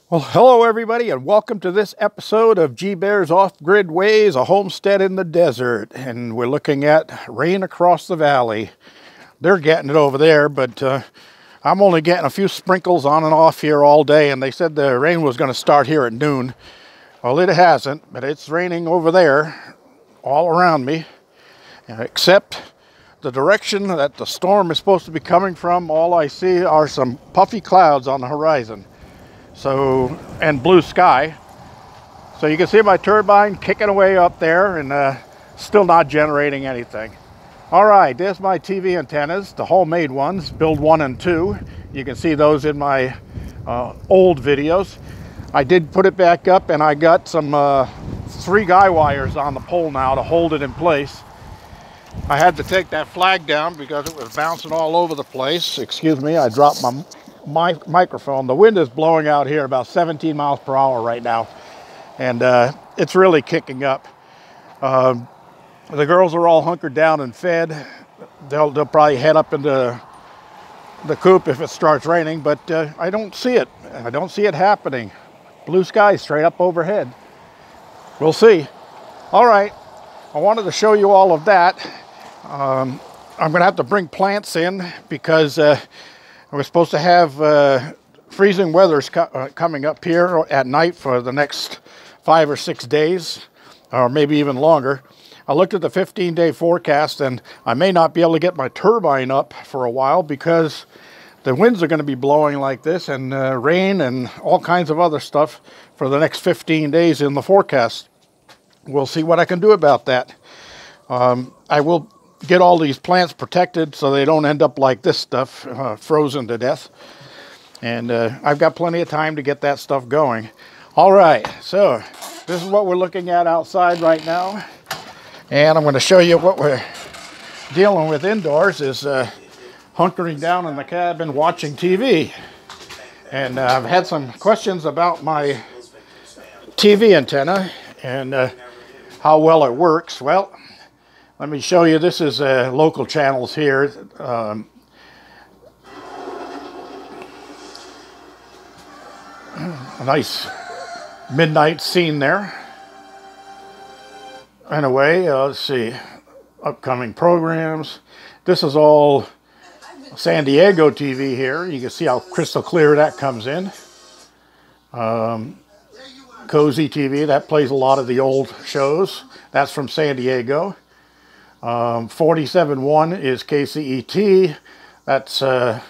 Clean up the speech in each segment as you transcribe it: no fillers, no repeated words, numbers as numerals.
Well, hello everybody, and welcome to this episode of GBear's Off-Grid Ways, a homestead in the desert. And we're looking at rain across the valley. They're getting it over there, but I'm only getting a few sprinkles on and off here all day, and they said the rain was going to start here at noon. Well, it hasn't, but it's raining over there all around me, except the direction that the storm is supposed to be coming from. All I see are some puffy clouds on the horizon. So, and blue sky. So you can see my turbine kicking away up there and still not generating anything. All right, there's my TV antennas, the homemade ones, build 1 and 2. You can see those in my old videos. I did put it back up, and I got some 3 guy wires on the pole now to hold it in place. I had to take that flag down because it was bouncing all over the place. Excuse me, I dropped my microphone. The wind is blowing out here about 17 miles per hour right now, and it's really kicking up. The girls are all hunkered down and fed. They'll probably head up into the coop if it starts raining, but I don't see it. I don't see it happening. Blue sky straight up overhead. We'll see. All right, I wanted to show you all of that. I'm gonna have to bring plants in because we're supposed to have freezing weathers coming up here at night for the next 5 or 6 days, or maybe even longer. I looked at the 15-day forecast, and I may not be able to get my turbine up for a while because the winds are going to be blowing like this, and rain and all kinds of other stuff for the next 15 days in the forecast. We'll see what I can do about that. I will get all these plants protected so they don't end up like this stuff, frozen to death. And I've got plenty of time to get that stuff going. All right, so this is what we're looking at outside right now. And I'm going to show you what we're dealing with indoors is hunkering down in the cabin watching TV. And I've had some questions about my TV antenna and how well it works. Well, let me show you. This is local channels here. A nice midnight scene there. Anyway, let's see. Upcoming programs. This is all San Diego TV here. You can see how crystal clear that comes in. Cozy TV, that plays a lot of the old shows. That's from San Diego. 47.1 is KCET. That's a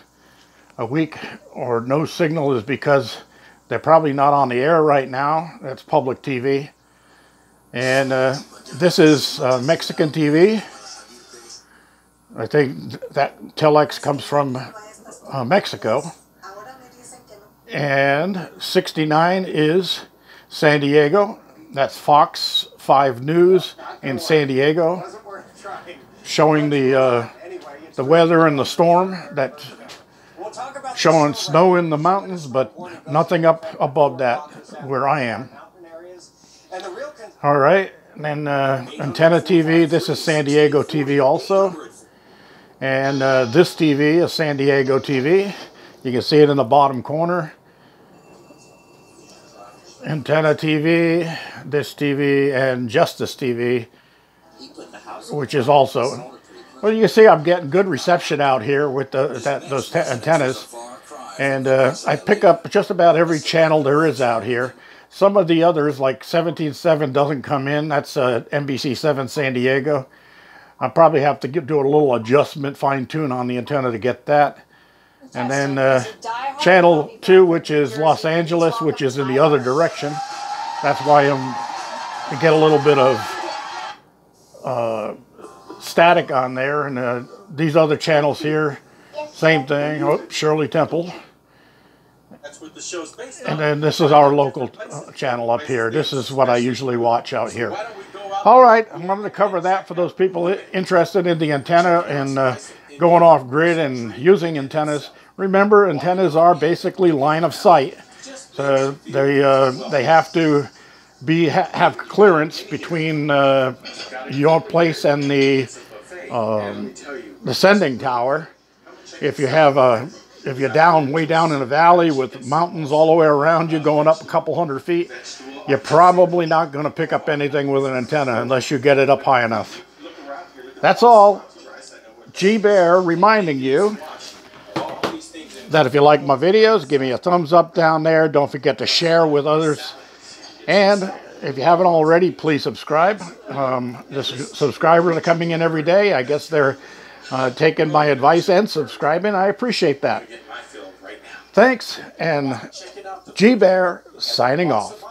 week or no signal is because they're probably not on the air right now. That's public TV. And this is Mexican TV. I think that telex comes from Mexico. And 69 is San Diego. That's Fox 5 News in San Diego, showing the weather and the storm. That showing snow in the mountains, but nothing up above that where I am. All right, and then Antenna TV. This is San Diego TV also, and this TV is San Diego TV. You can see it in the bottom corner. Antenna TV, this TV, and Justice TV, which is also, well, you can see I'm getting good reception out here with those antennas, and I pick up just about every channel there is out here. Some of the others, like 17.7, doesn't come in. That's NBC7 San Diego. I probably have to do a little adjustment, fine-tune on the antenna to get that. And then channel 2, which is Los Angeles, which is in the other direction. That's why I get a little bit of static on there. And these other channels here, same thing. Oh, Shirley Temple. That's what the show's based on. And then this is our local channel up here. This is what I usually watch out here. All right, I'm going to cover that for those people interested in the antenna and going off grid and using antennas. Remember, antennas are basically line of sight. So they have to have clearance between your place and the sending tower. If you have if you're down, way down in a valley with mountains all the way around you going up a couple hundred feet, you're probably not going to pick up anything with an antenna unless you get it up high enough. That's all. GBear reminding you that if you like my videos, give me a thumbs up down there. Don't forget to share with others. And if you haven't already, please subscribe. The subscribers are coming in every day. I guess they're taking my advice and subscribing. I appreciate that. Thanks, and GBear signing off.